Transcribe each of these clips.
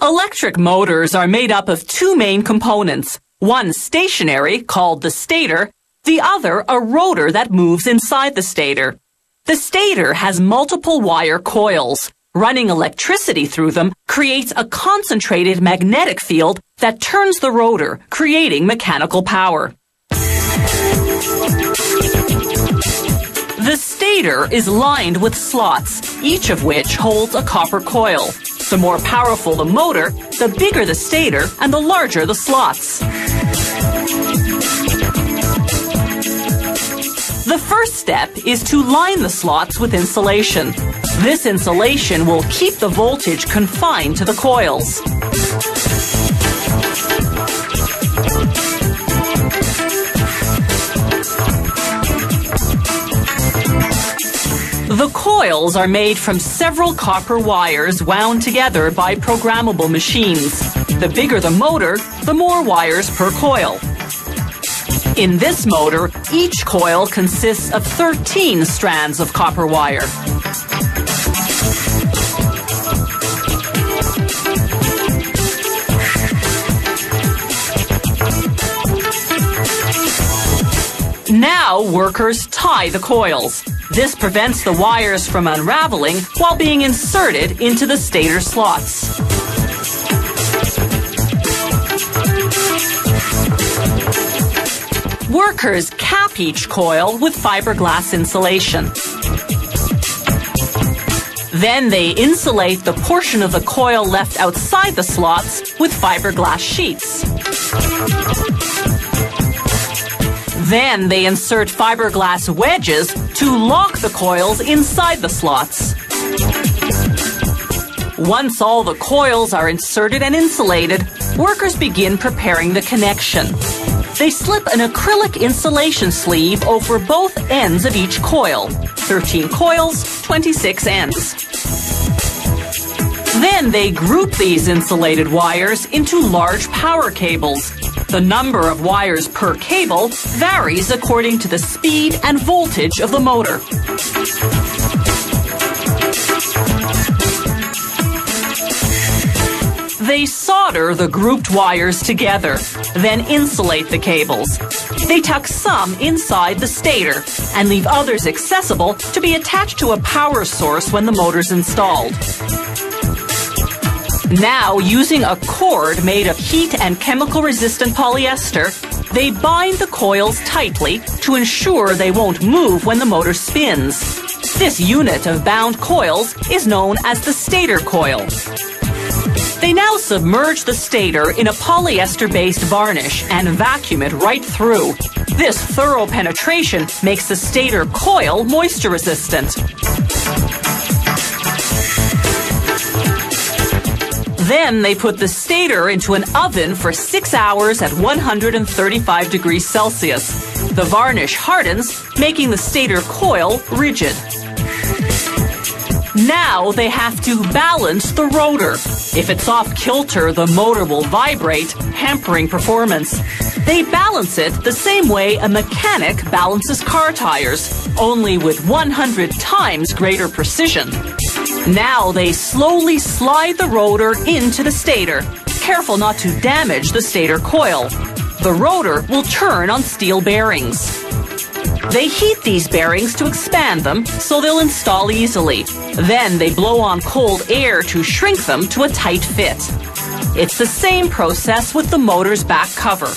Electric motors are made up of two main components, one stationary, called the stator, the other a rotor that moves inside the stator. The stator has multiple wire coils. Running electricity through them creates a concentrated magnetic field that turns the rotor, creating mechanical power. The stator is lined with slots, each of which holds a copper coil. The more powerful the motor, the bigger the stator and the larger the slots. The first step is to line the slots with insulation. This insulation will keep the voltage confined to the coils. The coils are made from several copper wires wound together by programmable machines. The bigger the motor, the more wires per coil. In this motor, each coil consists of 13 strands of copper wire. Now workers tie the coils. This prevents the wires from unraveling while being inserted into the stator slots. Workers cap each coil with fiberglass insulation. Then they insulate the portion of the coil left outside the slots with fiberglass sheets. Then they insert fiberglass wedges to lock the coils inside the slots. Once all the coils are inserted and insulated, workers begin preparing the connection. They slip an acrylic insulation sleeve over both ends of each coil. 13 coils, 26 ends. Then they group these insulated wires into large power cables. The number of wires per cable varies according to the speed and voltage of the motor. They solder the grouped wires together, then insulate the cables. They tuck some inside the stator and leave others accessible to be attached to a power source when the motor's installed. Now, using a cord made of heat and chemical-resistant polyester, they bind the coils tightly to ensure they won't move when the motor spins. This unit of bound coils is known as the stator coil. They now submerge the stator in a polyester-based varnish and vacuum it right through. This thorough penetration makes the stator coil moisture-resistant. Then they put the stator into an oven for 6 hours at 135 degrees Celsius. The varnish hardens, making the stator coil rigid. Now they have to balance the rotor. If it's off kilter, the motor will vibrate, hampering performance. They balance it the same way a mechanic balances car tires, only with 100 times greater precision. Now they slowly slide the rotor into the stator, careful not to damage the stator coil. The rotor will turn on steel bearings. They heat these bearings to expand them so they'll install easily. Then they blow on cold air to shrink them to a tight fit. It's the same process with the motor's back cover.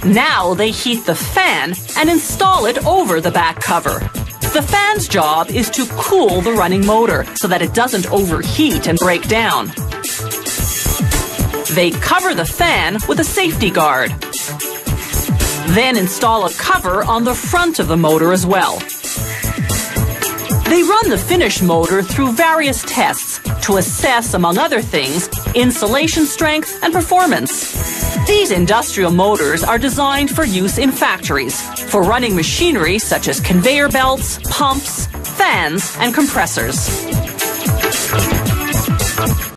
Now they heat the fan and install it over the back cover. The fan's job is to cool the running motor so that it doesn't overheat and break down. They cover the fan with a safety guard. Then install a cover on the front of the motor as well. They run the finished motor through various tests to assess, among other things, insulation strength and performance. These industrial motors are designed for use in factories, for running machinery such as conveyor belts, pumps, fans, and compressors.